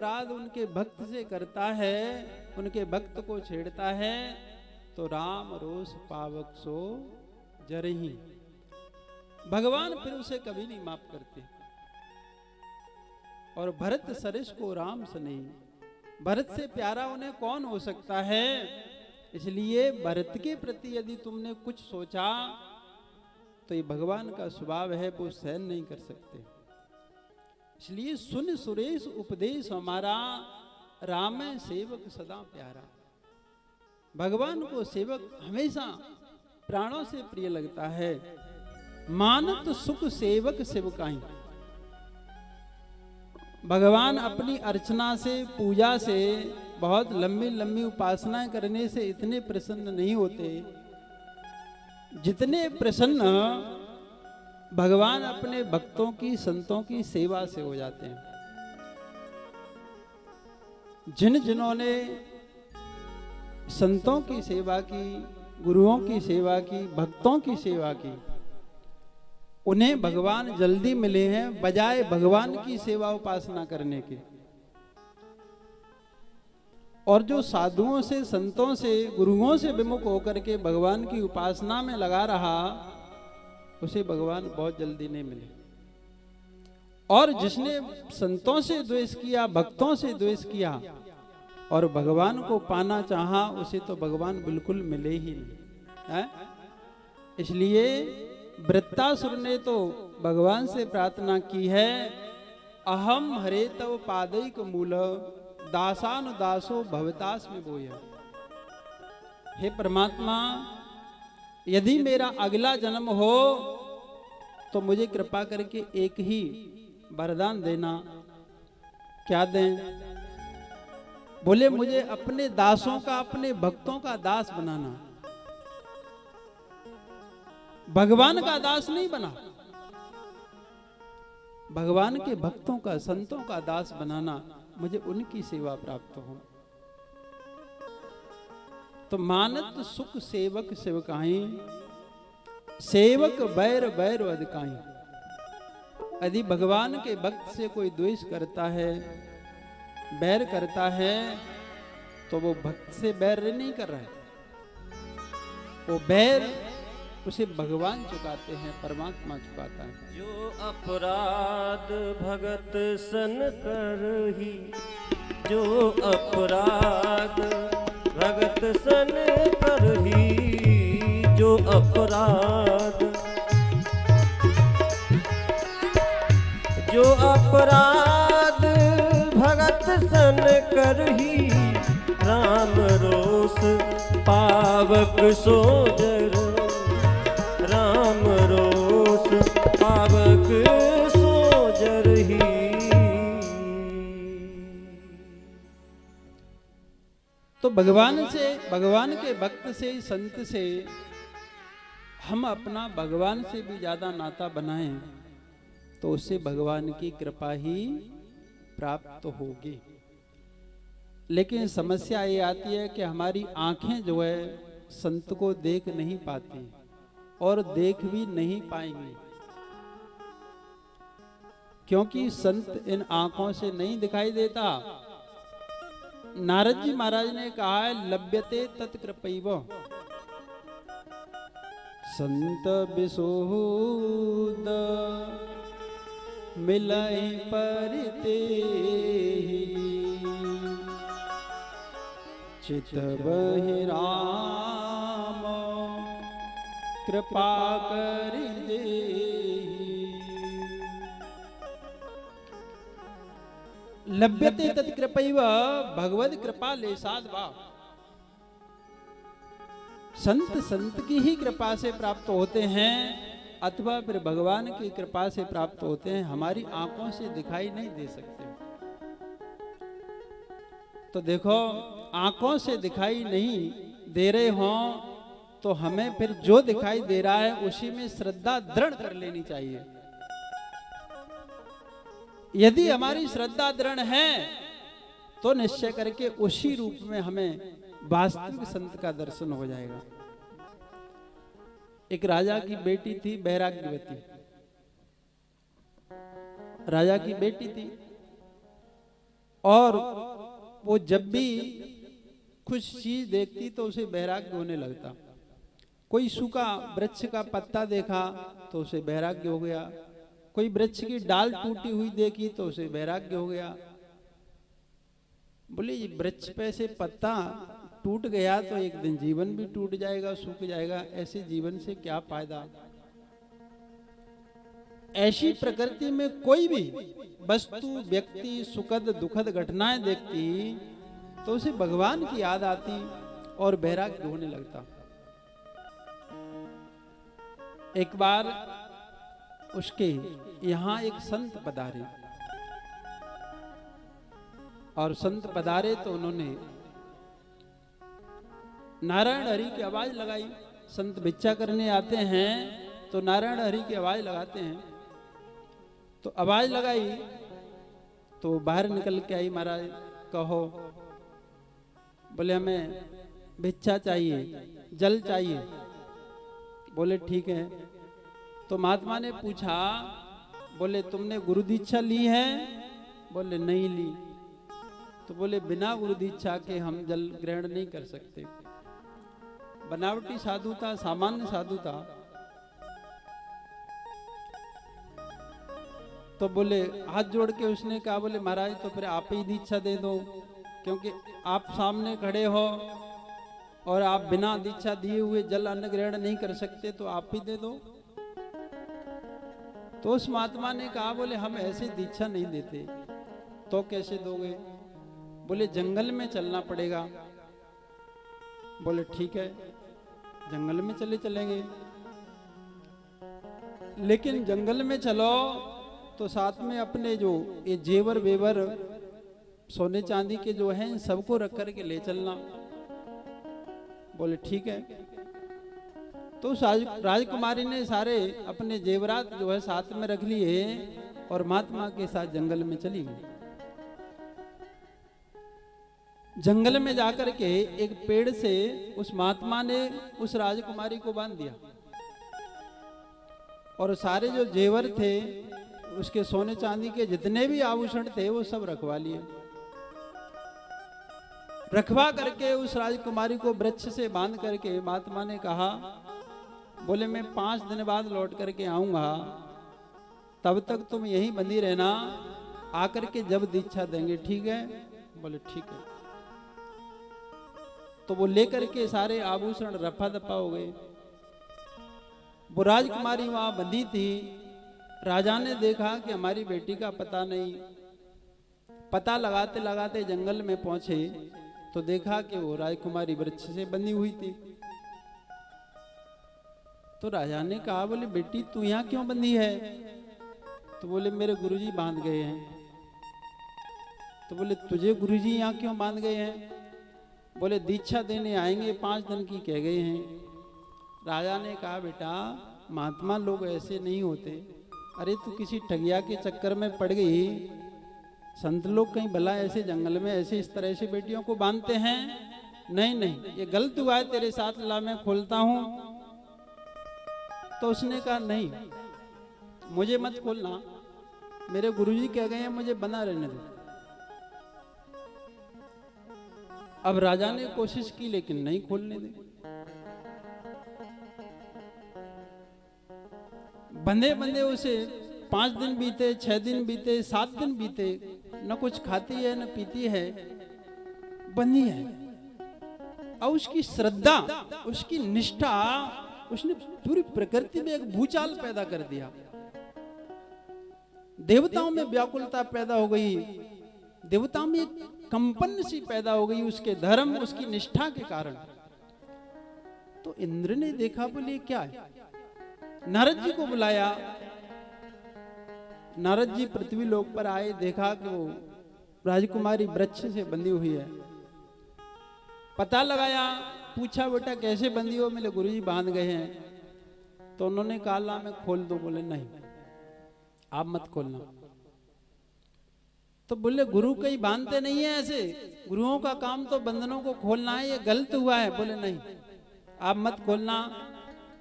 अपराध उनके भक्त से करता है, उनके भक्त को छेड़ता है, तो राम रोष पावक सो जरही, भगवान फिर उसे कभी नहीं माफ करते। और भरत सरिस को राम सने, भरत से प्यारा उन्हें कौन हो सकता है। इसलिए भरत के प्रति यदि तुमने कुछ सोचा तो ये भगवान का स्वभाव है, वो सहन नहीं कर सकते। इसलिए सुन सुरेश उपदेश हमारा, राम सेवक सदा प्यारा। भगवान को सेवक हमेशा प्राणों से प्रिय लगता है। मानत सुख सेवक सेवकाई, भगवान अपनी अर्चना से, पूजा से, बहुत लंबी लंबी उपासनाएं करने से इतने प्रसन्न नहीं होते जितने प्रसन्न भगवान अपने भक्तों की, संतों की सेवा से हो जाते हैं। जिन्होंने संतों की सेवा की, गुरुओं की सेवा की, भक्तों की सेवा की, उन्हें भगवान जल्दी मिले हैं बजाय भगवान की सेवा उपासना करने के। और जो साधुओं से, संतों से, गुरुओं से विमुख होकर के भगवान की उपासना में लगा रहा, उसे भगवान बहुत जल्दी नहीं मिले। और जिसने संतों से द्वेष किया, भक्तों से द्वेष किया और भगवान को पाना चाहा, उसे तो भगवान बिल्कुल मिले ही नहीं है। इसलिए वृत्तासुर ने तो भगवान से प्रार्थना की है, अहम हरे तव पादैक मूल, दासान दासो भवतास में बोय। हे परमात्मा, यदि मेरा अगला जन्म हो तो मुझे कृपा करके एक ही वरदान देना। क्या दें? बोले मुझे अपने दासों का, अपने भक्तों का दास बनाना। भगवान का दास नहीं बना, भगवान के भक्तों का, संतों का दास बनाना, मुझे उनकी सेवा प्राप्त हो। तो मानत सुख सेवक सेवकाई, सेवक बैर बैर अधिकाई। यदि भगवान के भक्त से कोई द्वेष करता है, बैर करता है, तो वो भक्त से बैर नहीं कर रहा है, वो बैर उसे भगवान चुकाते हैं, परमात्मा चुकाता है। जो अपराध भगत सन करही, जो अपराध भगत सन करही, जो अपराध, जो अपराध भगत सन करही, राम रोष पावक सो जर, राम रोष पावक सो जरही। तो भगवान से, भगवान के भक्त से, संत से हम अपना भगवान से भी ज्यादा नाता बनाएं तो उससे भगवान की कृपा ही प्राप्त होगी। लेकिन समस्या ये आती है कि हमारी आंखें जो है संत को देख नहीं पाती और देख भी नहीं पाएंगी, क्योंकि संत इन आंखों से नहीं दिखाई देता। नारद जी महाराज ने कहा है, लभ्यते तत्कृपैव संत बिसोद मिलई परते, चित बहि राम कृपा कर दे। लभ्यते तत्कृपैव भगवद कृपा लेसाद वा। संत संत की ही कृपा से प्राप्त होते हैं अथवा फिर भगवान की कृपा से प्राप्त होते हैं, हमारी आंखों से दिखाई नहीं दे सकते। तो देखो, आंखों से दिखाई नहीं दे रहे हों तो हमें फिर जो दिखाई दे रहा है उसी में श्रद्धा दृढ़ कर लेनी चाहिए। यदि हमारी श्रद्धा दृढ़ है तो निश्चय करके उसी रूप में हमें वास्तविक संत का दर्शन हो जाएगा। एक राजा की बेटी थी, वैराग्यवती। राजा की बेटी थी, और वो जब भी कुछ चीज देखती तो उसे वैराग्य होने लगता। कोई सूखा वृक्ष का पत्ता देखा तो उसे वैराग्य हो गया, कोई वृक्ष की डाल टूटी हुई देखी तो उसे वैराग्य हो गया। बोले ये वृक्ष पे से पत्ता टूट गया तो एक दिन जीवन भी टूट जाएगा, सूख जाएगा, ऐसे जीवन से क्या फायदा। ऐसी प्रकृति में कोई भी वस्तु, व्यक्ति, सुखद दुखद घटनाएं देखती तो उसे भगवान की याद आती और वैराग्य होने लगता। एक बार उसके यहां एक संत पधारे और संत पधारे तो उन्होंने नारायण हरि की आवाज लगाई। संत भिक्षा करने आते हैं तो नारायण हरि की आवाज लगाते हैं। तो आवाज लगाई तो बाहर निकल के आई, महाराज कहो। बोले हमें भिक्षा चाहिए, जल चाहिए। बोले ठीक है। तो महात्मा ने पूछा, बोले तुमने गुरु दीक्षा ली है? बोले नहीं ली। तो बोले बिना गुरु दीक्षा के हम जल ग्रहण नहीं कर सकते। बनावटी साधु था, सामान्य साधु था। तो बोले हाथ जोड़ के उसने कहा, बोले महाराज तो फिर आप ही दीक्षा दे दो, क्योंकि आप सामने खड़े हो और आप बिना दीक्षा दिए हुए जल अन्न ग्रहण नहीं कर सकते, तो आप ही दे दो। तो उस महात्मा ने कहा, बोले हम ऐसे दीक्षा नहीं देते। तो कैसे दोगे? बोले जंगल में चलना पड़ेगा। बोले ठीक है, जंगल में चलेंगे, लेकिन जंगल में चलो तो साथ में अपने जो ये जेवर वेवर सोने चांदी के जो हैं सबको रख कर के ले चलना। बोले ठीक है। तो राजकुमारी ने सारे अपने जेवरात जो है साथ में रख लिए और महात्मा के साथ जंगल में चली गई। जंगल में जाकर के एक पेड़ से उस महात्मा ने उस राजकुमारी को बांध दिया और सारे जो जेवर थे, उसके सोने चांदी के जितने भी आभूषण थे वो सब रखवा लिए। रखवा करके उस राजकुमारी को वृक्ष से बांध करके महात्मा ने कहा, बोले मैं 5 दिन बाद लौट करके आऊंगा, तब तक तुम यहीं बंधी रहना, आकर के जब दीक्षा देंगे ठीक है? बोले ठीक है। तो वो लेकर के सारे आभूषण रफा दफा हो गए। वो राजकुमारी वहां बंधी थी। राजा ने देखा कि हमारी बेटी का पता नहीं। पता लगाते लगाते जंगल में पहुंचे तो देखा कि वो राजकुमारी वृक्ष से बंधी हुई थी। तो राजा ने कहा, बोले बेटी तू यहाँ क्यों बंधी है? तो बोले मेरे गुरुजी बांध गए हैं। तो बोले तुझे गुरुजी यहाँ क्यों बांध गए हैं? बोले दीक्षा देने आएंगे, 5 दिन की कह गए हैं। राजा ने कहा, बेटा महात्मा लोग ऐसे नहीं होते। अरे तू किसी ठगिया के चक्कर में पड़ गई। संत लोग कहीं भला ऐसे जंगल में ऐसे इस तरह से बेटियों को बांधते हैं? नहीं नहीं, ये गलत हुआ है, तेरे साथ ला मैं खोलता हूं। तो उसने कहा नहीं, मुझे मत खोलना, मेरे गुरुजी कह गए हैं मुझे बना रहने दो। अब राजा ने कोशिश की लेकिन नहीं खोलने दे। बंधे बंधे उसे 5 दिन बीते, 6 दिन बीते, 7 दिन बीते, न कुछ खाती है न पीती है, बंधी है। और उसकी श्रद्धा, उसकी निष्ठा, उसने पूरी प्रकृति में एक भूचाल पैदा कर दिया। देवताओं में व्याकुलता पैदा हो गई, देवताओं में एक कंपन सी पैदा हो गई उसके धर्म, उसकी निष्ठा के कारण। तो इंद्र ने देखा, बोले क्या है? नारद जी को बुलाया। नारद जी पृथ्वी लोक पर आए, देखा कि वो राजकुमारी वृक्ष से बंधी हुई है। पता लगाया, पूछा बेटा कैसे बंधी हो? मेरे गुरुजी बांध गए हैं। तो उन्होंने कहा ला मैं खोल दो। बोले नहीं, आप मत खोलना। तो बोले गुरु कहीं बांधते नहीं है ऐसे, गुरुओं का काम तो बंधनों को खोलना है, ये गलत हुआ है। बोले नहीं, आप मत खोलना,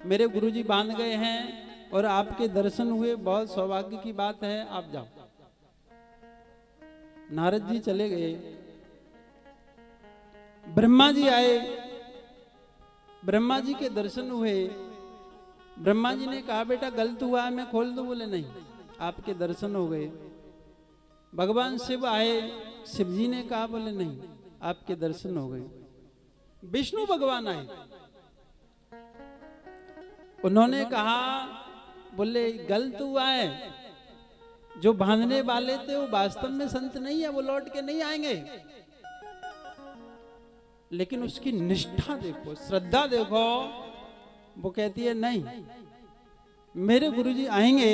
मेरे गुरुजी बांध गए हैं और आपके दर्शन हुए, बहुत सौभाग्य की बात है, आप जाओ। नारद जी चले गए, ब्रह्मा जी आए, ब्रह्मा जी के दर्शन हुए। ब्रह्मा जी ने कहा बेटा गलत हुआ है, मैं खोल दूं? बोले नहीं, आपके दर्शन हो गए। भगवान शिव आए, शिव जी ने कहा, बोले नहीं, आपके दर्शन हो गए। विष्णु भगवान आए, उन्होंने कहा, बोले गलत हुआ है, जो बांधने वाले थे वो वास्तव में संत नहीं है, वो लौट के नहीं आएंगे। लेकिन उसकी निष्ठा देखो, श्रद्धा देखो। वो कहती है नहीं, मेरे गुरुजी आएंगे,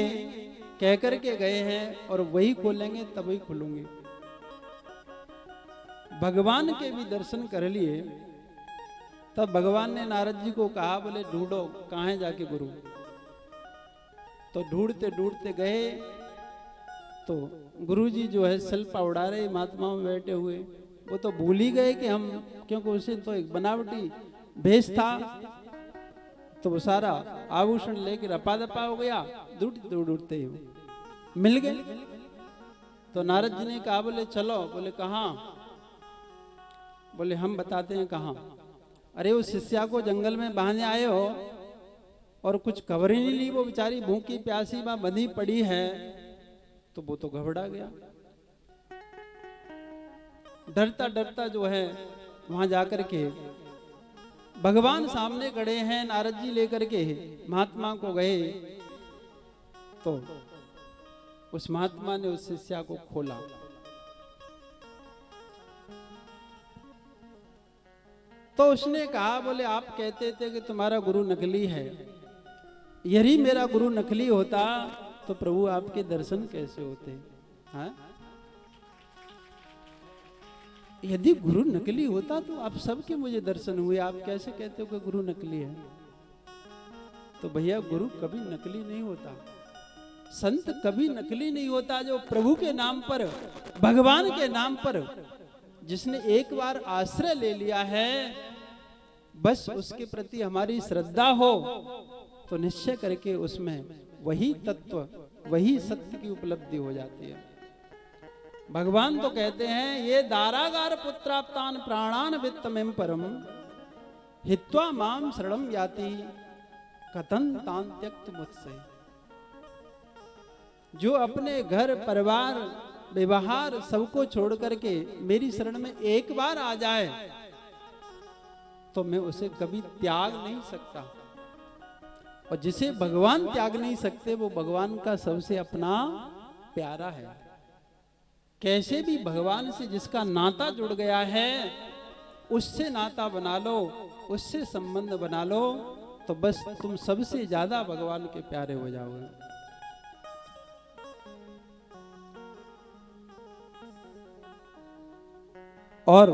कह करके गए हैं और वही खोलेंगे, तभी खुलूंगी। भगवान के भी दर्शन कर लिए। तब भगवान ने नारद जी को कहा, बोले ढूंढो कहाँ है जाके गुरु। तो ढूंढते ढूंढते गए तो गुरुजी जो है शिल्पा उड़ा रहे, महात्मा में बैठे हुए। वो तो भूल ही गए कि हम, क्योंकि उसे तो एक बनावटी भेष था, तो वो सारा आभूषण लेकर रपा दपा हो गया। ढूंढते ही मिल गए। तो नारद जी ने कहा, बोले चलो। बोले कहाँ? बोले हम बताते हैं कहाँ। अरे उस शिष्या को जंगल में बांधने आए हो और कुछ खबर ही नहीं ली, वो बेचारी भूखी प्यासी वहां बंधी पड़ी है। तो वो तो घबरा गया, डरता डरता जो है वहां जाकर के भगवान सामने खड़े हैं, नारद जी लेकर के महात्मा को गए। तो उस महात्मा ने उस शिष्या को खोला। तो उसने कहा, बोले आप कहते थे कि तुम्हारा गुरु नकली है, यदि मेरा गुरु नकली होता तो प्रभु आपके दर्शन कैसे होते? हाँ? यदि गुरु नकली होता तो आप सबके मुझे दर्शन हुए, आप कैसे कहते हो कि गुरु नकली है? तो भैया गुरु कभी नकली नहीं होता, संत कभी नकली नहीं होता। जो प्रभु के नाम पर, भगवान के नाम पर जिसने एक बार आश्रय ले लिया है, बस उसके प्रति हमारी श्रद्धा हो तो निश्चय करके उसमें वही तत्व, वही सत्य की उपलब्धि हो जाती है। भगवान तो कहते हैं, ये दारागार पुत्राप्तान प्राणान वित्तमें परम हित्वा माम शरणम याति कथन तान त्यक्त मुझसे। जो अपने घर परिवार व्यवहार सबको छोड़ करके मेरी शरण में एक बार आ जाए तो मैं उसे कभी त्याग नहीं सकता। और जिसे भगवान त्याग नहीं सकते वो भगवान का सबसे अपना प्यारा है। कैसे भी भगवान से जिसका नाता जुड़ गया है उससे नाता बना लो, उससे संबंध बना लो, तो बस तुम सबसे ज्यादा भगवान के प्यारे हो जाओगे। और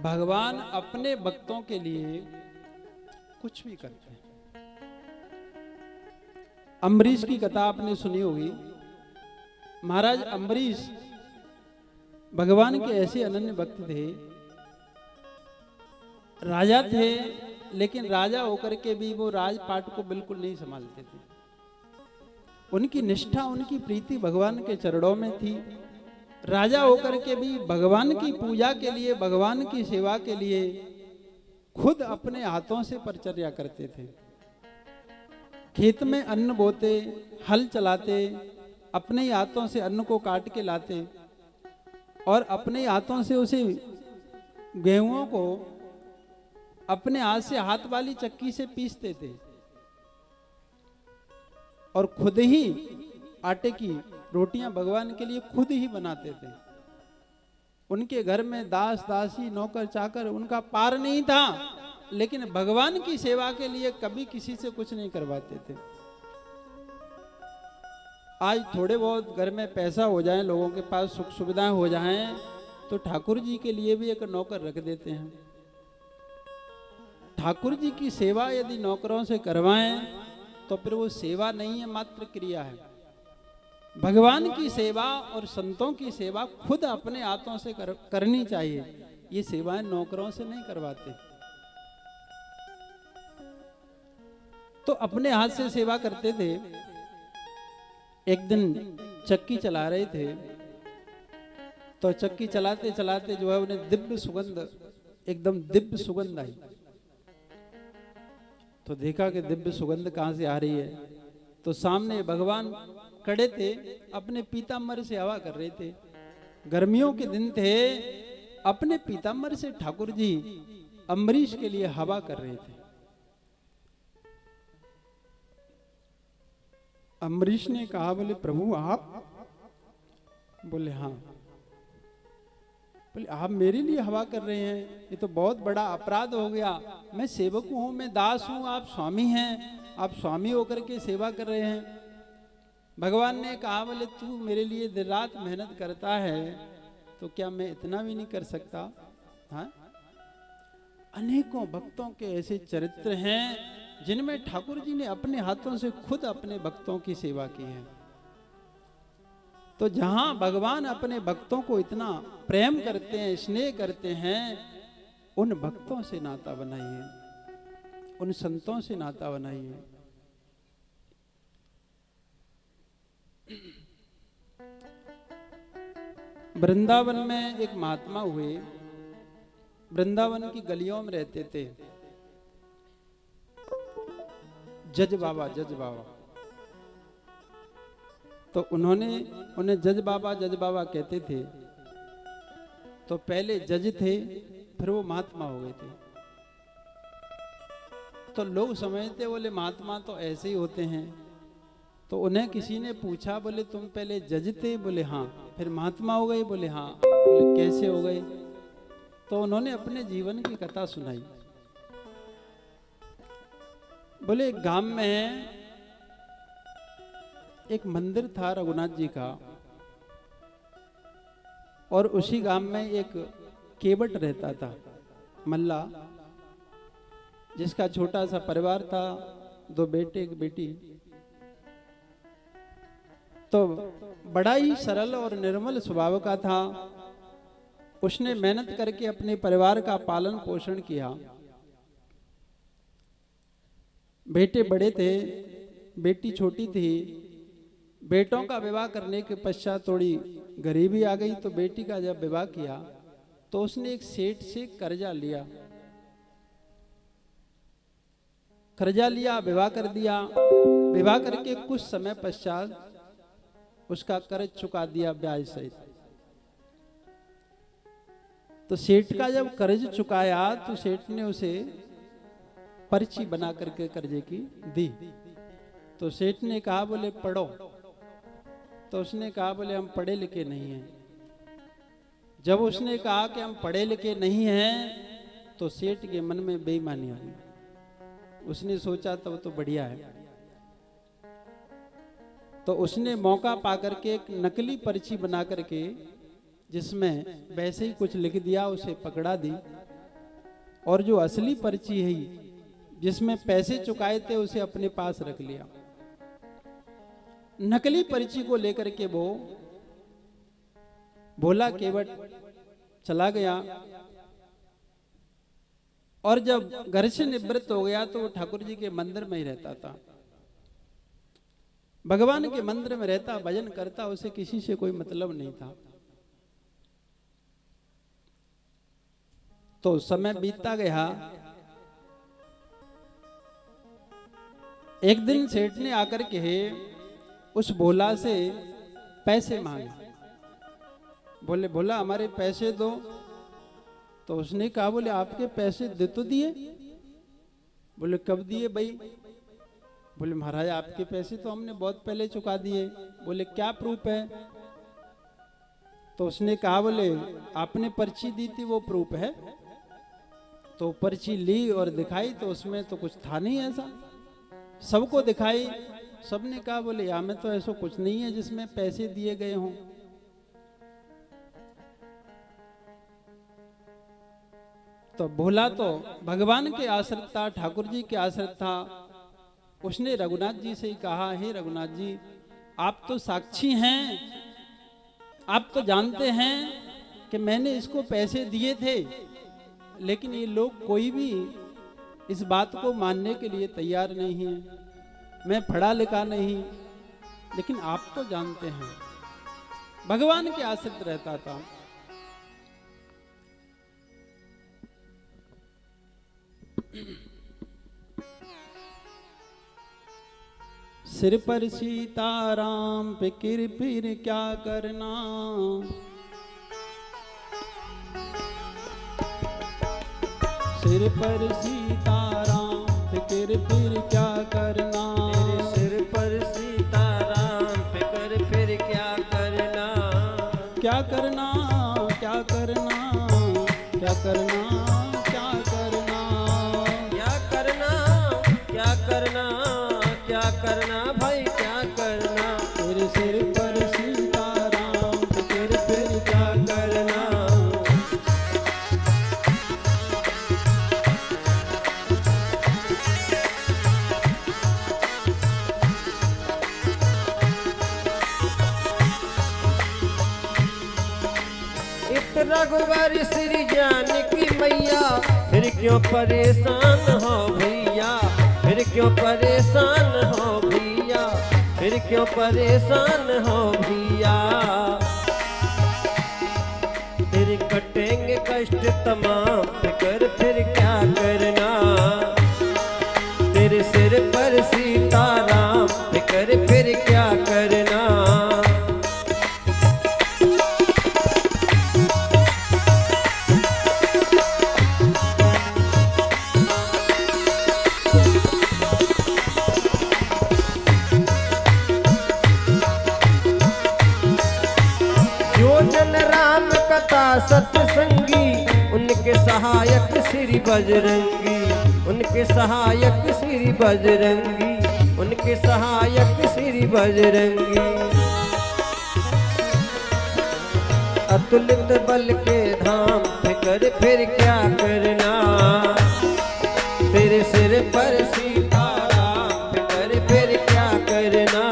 भगवान अपने भक्तों के लिए कुछ भी करते हैं। अम्बरीश की कथा आपने सुनी होगी। महाराज अम्बरीश भगवान के ऐसे अनन्य भक्त थे, राजा थे, लेकिन राजा होकर के भी वो राजपाट को बिल्कुल नहीं संभालते थे। उनकी निष्ठा, उनकी प्रीति भगवान के चरणों में थी। राजा होकर के भी भगवान की पूजा के लिए, भगवान की सेवा के लिए खुद अपने हाथों से परिचर्या करते थे। खेत में अन्न बोते, हल चलाते, अपने ही हाथों से अन्न को काट के लाते और अपने हाथों से उसे गेहूं को अपने हाथ से, हाथ वाली चक्की से पीसते थे और खुद ही आटे की रोटियां भगवान के लिए खुद ही बनाते थे। उनके घर में दास दासी नौकर चाकर उनका पार नहीं था, लेकिन भगवान की सेवा के लिए कभी किसी से कुछ नहीं करवाते थे। आज थोड़े बहुत घर में पैसा हो जाए, लोगों के पास सुख सुविधाएं हो जाएं, तो ठाकुर जी के लिए भी एक नौकर रख देते हैं। ठाकुर जी की सेवा यदि नौकरों से करवाएं तो फिर वो सेवा नहीं है, मात्र क्रिया है। भगवान की सेवा और संतों की सेवा खुद अपने हाथों से करनी चाहिए। ये सेवाएं नौकरों से नहीं करवाते। तो अपने हाथ से सेवा करते थे। एक दिन चक्की चला रहे थे, तो चक्की चलाते चलाते जो है उन्हें दिव्य सुगंध, एकदम दिव्य सुगंध आई। तो देखा कि दिव्य सुगंध कहाँ से आ रही है, तो सामने भगवान खड़े थे, अपने पीताम्बर से हवा कर रहे थे। गर्मियों के दिन थे, अपने पीताम्बर से ठाकुर जी अम्बरीश के लिए हवा कर रहे थे। अम्बरीश ने कहा, बोले प्रभु आप? बोले हाँ। बोले आप मेरे लिए हवा कर रहे हैं, ये तो बहुत बड़ा अपराध हो गया। मैं सेवक हूं, मैं दास हूं, आप स्वामी हैं, आप स्वामी होकर के सेवा कर रहे हैं। भगवान ने कहा, बोले तू मेरे लिए दिन रात मेहनत करता है, तो क्या मैं इतना भी नहीं कर सकता? हाँ, अनेकों भक्तों के ऐसे चरित्र हैं जिनमें ठाकुर जी ने अपने हाथों से खुद अपने भक्तों की सेवा की है। तो जहां भगवान अपने भक्तों को इतना प्रेम करते हैं, स्नेह करते हैं, उन भक्तों से नाता बनाइए, उन संतों से नाता बनाइए। वृंदावन में एक महात्मा हुए, वृंदावन की गलियों में रहते थे। जज बाबा, जज बाबा। तो उन्हें जज बाबा कहते थे। तो पहले जज थे, फिर वो महात्मा हो गए थे। तो लोग समझते, बोले महात्मा तो ऐसे ही होते हैं। तो उन्हें किसी ने पूछा, बोले तुम पहले जज थे? बोले हाँ। फिर महात्मा हो गए? बोले हाँ। बोले कैसे हो गए? तो उन्होंने अपने जीवन की कथा सुनाई। बोले एक गांव में एक मंदिर था रघुनाथ जी का, और उसी गांव में एक केवट रहता था, मल्ला, जिसका छोटा सा परिवार था, 2 बेटे 1 बेटी। तो बड़ा ही सरल और निर्मल स्वभाव का था। उसने मेहनत करके अपने परिवार का पालन पोषण किया। बेटे बड़े थे, बेटी छोटी थी। बेटों का विवाह करने के पश्चात थोड़ी गरीबी आ गई, तो बेटी का जब विवाह किया तो उसने एक सेठ से कर्जा लिया, विवाह कर दिया। विवाह करके कुछ समय पश्चात उसका कर्ज चुका दिया ब्याज सहित। तो सेठ का जब कर्ज चुकाया तो सेठ ने उसे पर्ची बना करके कर्जे की दी। तो सेठ ने कहा, बोले पढ़ो। तो उसने कहा, बोले हम पढ़े लिखे नहीं हैं। जब उसने कहा कि हम पढ़े लिखे नहीं हैं, तो सेठ के मन में बेईमानी आ गई। उसने सोचा तब तो बढ़िया है। तो उसने मौका पा करके एक नकली पर्ची बना करके, जिसमें वैसे ही कुछ लिख दिया, उसे पकड़ा दी। और जो असली पर्ची है, जिसमें पैसे चुकाए थे, उसे अपने पास रख लिया। नकली पर्ची को लेकर के वो भोला केवट चला गया। और जब घर से निवृत्त हो गया तो वो ठाकुर जी के मंदिर में ही रहता था, भगवान के मंदिर में रहता, भजन करता, उसे किसी से कोई मतलब नहीं था। तो समय बीतता गया। एक दिन सेठ ने आकर के उस भोला से पैसे मांगे। बोले भोला हमारे पैसे दो। तो उसने कहा, बोले आपके पैसे दे तो दिए। बोले कब दिए भाई? बोले महाराज आपके पैसे तो हमने बहुत पहले चुका दिए। बोले क्या प्रूफ है? तो उसने कहा, बोले आपने पर्ची दी थी, वो प्रूफ है। तो पर्ची ली और दिखाई, तो उसमें तो कुछ था नहीं ऐसा। सबको दिखाई, सबने कहा, बोले यहाँ में तो ऐसा कुछ नहीं है जिसमें पैसे दिए गए हों। तो भोला तो भगवान के आश्रित था, ठाकुर जी के आश्रित था। उसने रघुनाथ जी से ही कहा, हे रघुनाथ जी, आप तो साक्षी हैं, आप तो जानते हैं कि मैंने इसको पैसे दिए थे, लेकिन ये लोग कोई भी इस बात को मानने के लिए तैयार नहीं है। मैं पढ़ा लिखा नहीं, लेकिन आप तो जानते हैं भगवान के आश्रित रहता था। सिर पर सीताराम फिक्र फिर क्या करना, सिर पर सीताराम फिक्र फिर क्या करना, तेरे सिर पर सीताराम फिक्र फिर क्या करना, क्या करना क्या करना क्या करना क्या करना, क्या करना क्या करना क्या करना भाई क्या करना, तेरे सिर पर सीताराम फिक्र फिर क्या करना। रघुवर श्री जानकी मैया फिर क्यों परेशान हो भैया, फिर क्यों परेशान हो भैया, फिर क्यों परेशान हो भैया, तेरे कटेंगे कष्ट तमाम फिकर फिर क्या करना, तेरे सिर पर सीताराम फिकर फिर क्या करना। सत्संगी उनके सहायक श्री बजरंगी, उनके सहायक श्री बजरंगी, उनके सहायक श्री बजरंगी, अतुलित बल के धाम फिकर फिर क्या करना, तेरे सिर पर सीताराम फिकर फिर क्या करना।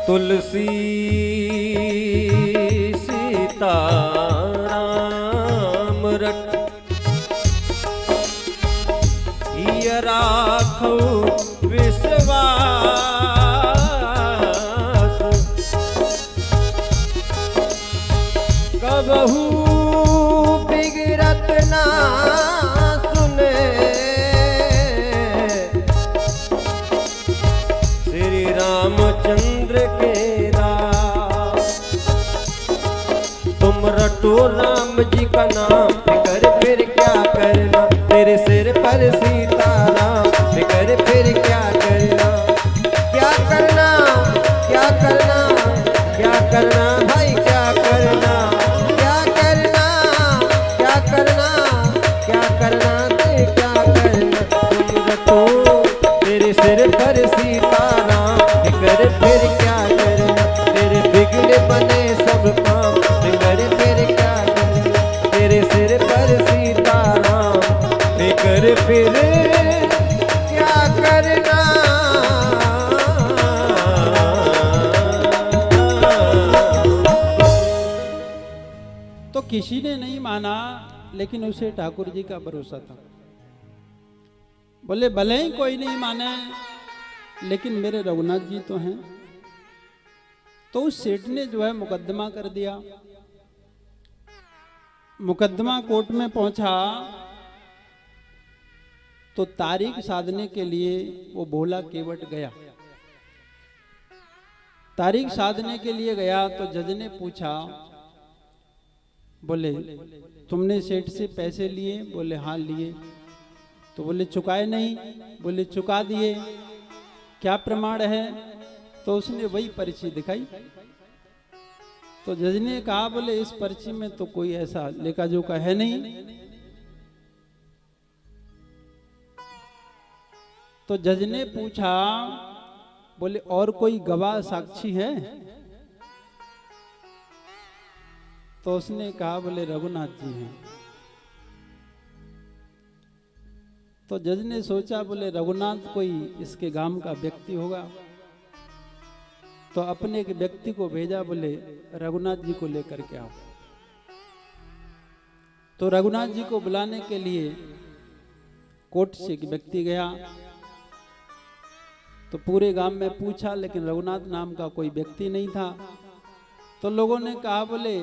तुलसी सीता राम रट ये राखो विश्वास, कबहू बिगड़त ना सुने, श्री रामचंद्र के तुम रटो राम जी का नाम फिकर फिर क्या करना, तेरे सिर पर सीताराम फिकर फिर क्या करना, क्या करना क्या करना क्या करना भाई क्या करना, क्या करना क्या करना क्या करना ते क्या करना, तुम रटो तेरे सिर पर सीताराम फिकर फिर क्या करना, तेरे बिगड़े बने सब काम फिकर फिर क्या करना, तेरे सिर पर सीताराम फिकर फिर क्या करना। तो किसी ने नहीं माना, लेकिन उसे ठाकुर जी का भरोसा था। बोले भले ही कोई नहीं माने, लेकिन मेरे रघुनाथ जी तो हैं। तो उस सेठ ने जो है मुकदमा कर दिया। मुकदमा कोर्ट में पहुंचा तो तारीख साधने के लिए वो भोला केवट गया। तारीख साधने के लिए गया तो जज ने पूछा, बोले तुमने सेठ से पैसे लिए? बोले हाँ लिए। तो बोले चुकाए नहीं? बोले चुका दिए। क्या प्रमाण है? तो उसने वही पर्ची दिखाई। तो जज ने कहा बोले इस पर्ची में तो कोई ऐसा लेखा जोखा है नहीं। तो जज ने पूछा बोले और कोई गवाह साक्षी है? तो उसने कहा बोले रघुनाथ जी हैं। तो जज ने सोचा बोले रघुनाथ कोई इसके गांव का व्यक्ति होगा। तो अपने एक व्यक्ति को भेजा, बोले रघुनाथ जी को लेकर के आओ। तो रघुनाथ जी को बुलाने के लिए कोर्ट से एक व्यक्ति गया। तो पूरे गांव में पूछा, लेकिन रघुनाथ नाम का कोई व्यक्ति नहीं था। तो लोगों ने कहा बोले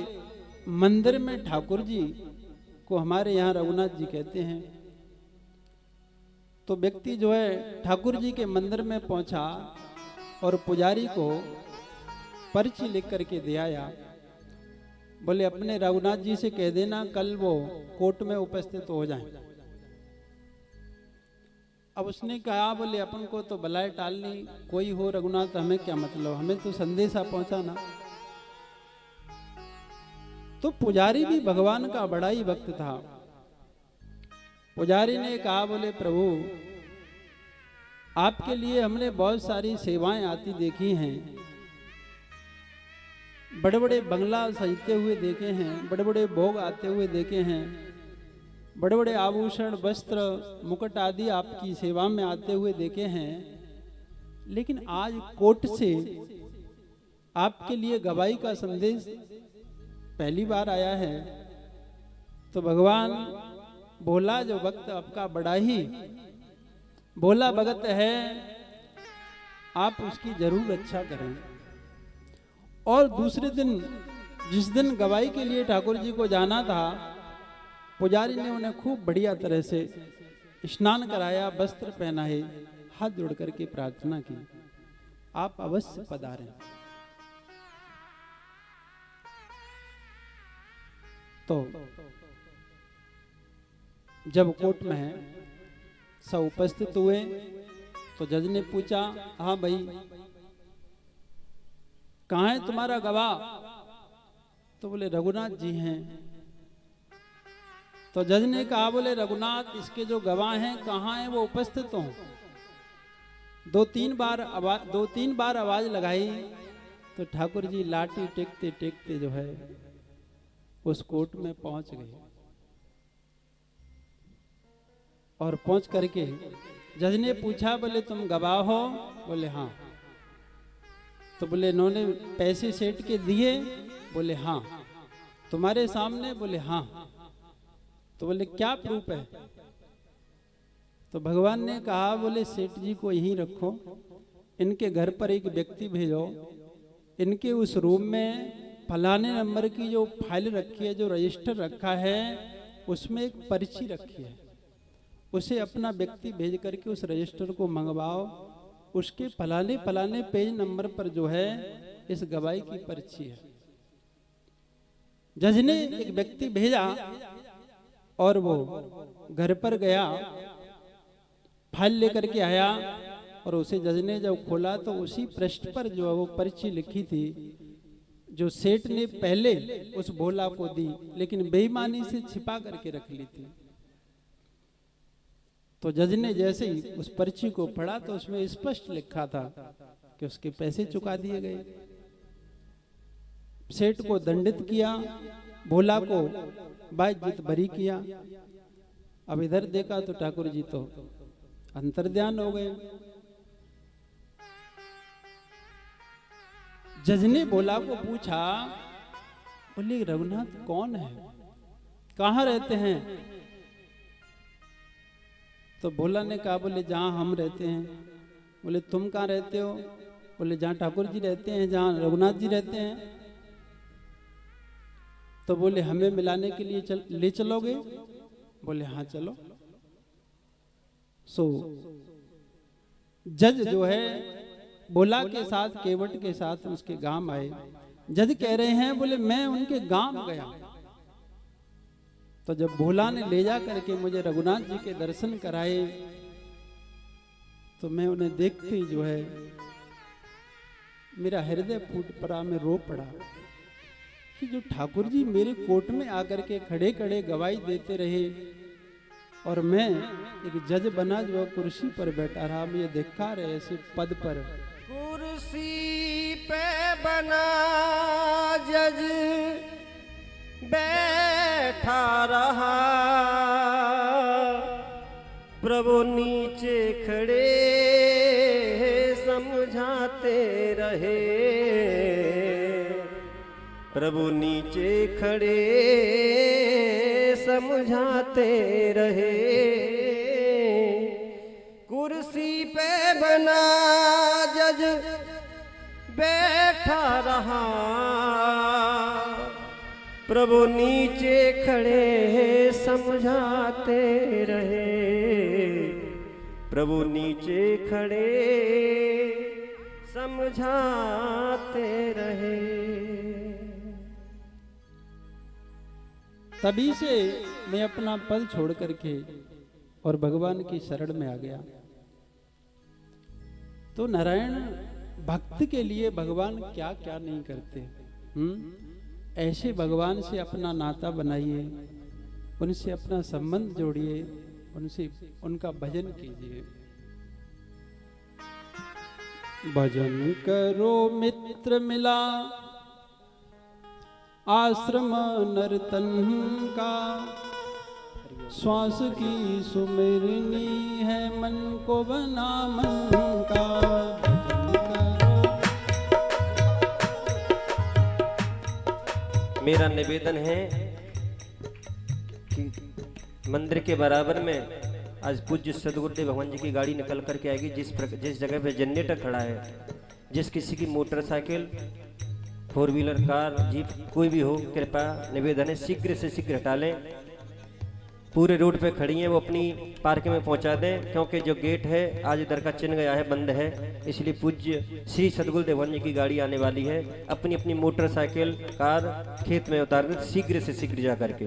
मंदिर में ठाकुर जी को हमारे यहाँ रघुनाथ जी कहते हैं। तो व्यक्ति जो है ठाकुर जी के मंदिर में पहुंचा और पुजारी को पर्ची लिख करके दे आया। बोले अपने रघुनाथ जी से कह देना कल वो कोर्ट में उपस्थित हो जाएं। अब उसने कहा बोले अपन को तो बलाए टालनी, कोई हो रघुनाथ हमें क्या मतलब, हमें तो संदेशा पहुंचाना। तो पुजारी भी भगवान का बड़ा ही भक्त था। पुजारी ने कहा बोले प्रभु आपके लिए हमने बहुत सारी सेवाएं आती देखी हैं, बड़े बड़े बंगला सजते हुए देखे हैं, बड़े बड़े भोग आते हुए देखे हैं, बड़े बड़े आभूषण वस्त्र मुकुट आदि आपकी सेवा में आते हुए देखे हैं, लेकिन आज कोर्ट से आपके लिए गवाही का संदेश पहली बार आया है। तो भगवान भोला जो भक्त आपका बड़ा ही भोला भगत है, आप उसकी जरूर रक्षा करें। और दूसरे दिन जिस दिन गवाही के लिए ठाकुर जी को जाना था, पुजारी ने उन्हें खूब बढ़िया तरह से स्नान कराया, वस्त्र पहनाए, हाथ जोड़ करके प्रार्थना की आप अवश्य पधारें। तो जब कोर्ट में है सब उपस्थित हुए तो जज ने पूछा हाँ भाई कहाँ है तुम्हारा गवाह? तो बोले रघुनाथ जी हैं। तो जज ने कहा बोले रघुनाथ इसके जो गवाह हैं कहाँ हैं, वो उपस्थित हों। दो तीन बार आवाज लगाई तो ठाकुर जी लाठी टेकते टेकते जो है उस कोर्ट में पहुंच गए। और पहुंच करके जज ने पूछा बोले तुम गवाह हो? बोले हाँ। तो बोले इन्होंने पैसे सेठ के दिए? बोले हाँ। तुम्हारे सामने? बोले हाँ। तो बोले क्या प्रूफ है? तो भगवान ने कहा बोले सेठ जी को यहीं रखो, इनके घर पर एक व्यक्ति भेजो, इनके उस रूम में फलाने नंबर की जो फाइल रखी है, जो रजिस्टर रखा है, उसमें एक पर्ची रखी है, उसे अपना व्यक्ति भेज करके उस रजिस्टर को मंगवाओ, उसके फलाने फलाने पेज नंबर पर जो है इस गवाही की पर्ची है। जज ने एक व्यक्ति भेजा और वो घर पर गया, फाइल लेकर के आया और उसे जज ने जब खोला तो उसी पृष्ठ पर जो वो पर्ची लिखी थी जो सेठ ने पहले उस भोला को दी, लेकिन बेईमानी से छिपा करके रख ली थी। तो जज ने जैसे ही उस पर्ची को पढ़ा तो उसमें स्पष्ट लिखा था कि उसके पैसे चुका दिए गए। सेठ को दंडित किया, भोला को बाइज्जत बरी किया। अब इधर देखा तो ठाकुर जी तो अंतर्ध्यान हो गए। जज ने भोला को पूछा बोले रघुनाथ कौन है, कहाँ रहते हैं? तो भोला ने कहा बोले जहाँ हम रहते हैं। बोले तुम कहाँ रहते हो? बोले जहाँ ठाकुर जी रहते हैं, जहाँ रघुनाथ जी रहते हैं। तो बोले हमें मिलाने के लिए ले चलोगे? बोले हाँ चलो। सो जज जो है भोला के साथ केवट के साथ उसके गांव आए। जज कह रहे हैं बोले मैं उनके गांव गया, तो जब भोला ने ले जा करके मुझे रघुनाथ जी के दर्शन कराए तो मैं उन्हें देखते ही जो है मेरा हृदय फूट पड़ा, मैं रो पड़ा। कि जो ठाकुर जी मेरे कोर्ट में आकर के खड़े खड़े गवाही देते रहे और मैं एक जज बना जो कुर्सी पर बैठा रहा, मैं देखा रहे ऐसे पद पर कुर्सी पे बना जज बैठा रहा, प्रभु नीचे खड़े समझाते रहे, प्रभु नीचे खड़े समझाते रहे। कुर्सी पे बना जज बैठा रहा, प्रभु नीचे खड़े समझाते रहे, प्रभु नीचे खड़े समझाते रहे। तभी से मैं अपना पल छोड़ करके और भगवान की शरण में आ गया। तो नारायण भक्त के लिए भगवान क्या क्या नहीं करते। ऐसे भगवान से अपना नाता बनाइए, उनसे अपना संबंध जोड़िए, उनसे उनका भजन कीजिए। भजन करो मित्र मिला आश्रम नर्तन का, श्वास की सुमिरनी है मन को बना मन का। मेरा निवेदन है कि मंदिर के बराबर में आज पूज्य सदगुरुदेव भगवान जी की गाड़ी निकल करके आएगी। जिस जगह पे जनरेटर खड़ा है, जिस किसी की motorcycle, four wheeler, car, jeep कोई भी हो, कृपया निवेदन है शीघ्र से शीघ्र हटा लें। पूरे रोड पे खड़ी हैं वो अपनी पार्क में पहुंचा दें, क्योंकि जो गेट है आज इधर का चिन्ह गया है, बंद है। इसलिए पूज्य श्री सदगुरुदेव भगवान जी की गाड़ी आने वाली है। अपनी अपनी मोटरसाइकिल, कार खेत में उतार दें शीघ्र से शीघ्र जा करके।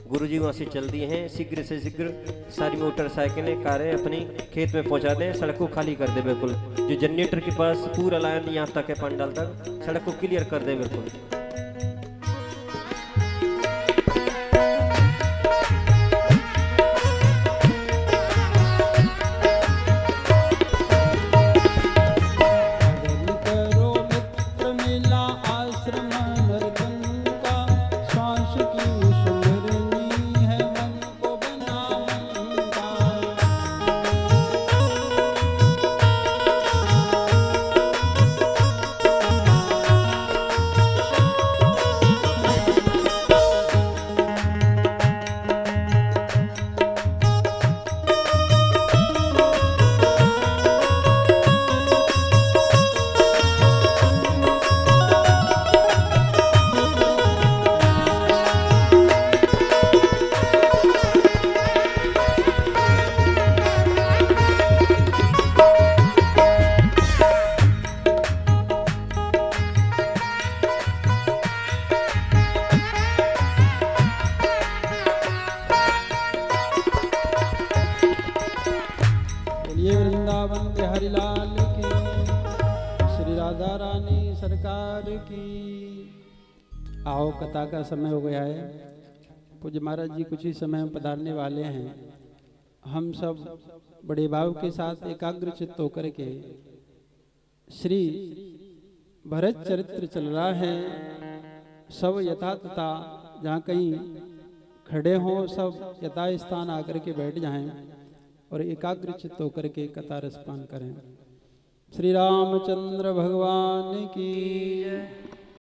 गुरु जी वहाँ से चल दिए हैं, शीघ्र से शीघ्र सारी मोटरसाइकिलें, कारें अपनी खेत में पहुंचा दें। सड़क को खाली कर दे बिल्कुल। जो जनरेटर के पास पूरा लाइन यहाँ तक है, पंडाल तक, सड़क को क्लियर कर दे बिल्कुल। वृंदावन बिहारी लाल की, श्री राधा रानी सरकार की। आओ, कथा का समय हो गया है। पूज्य महाराज जी कुछ ही समय में पधारने वाले हैं। हम सब बड़े भाव के साथ एकाग्र चित्त होकर के श्री भरत चरित्र चल रहा है। सब यथा तथा जहाँ कहीं खड़े हों सब यथा स्थान आकर के बैठ जाएं और एकाग्र चित्त होकर के कथा रसपान करें। श्री रामचंद्र भगवान की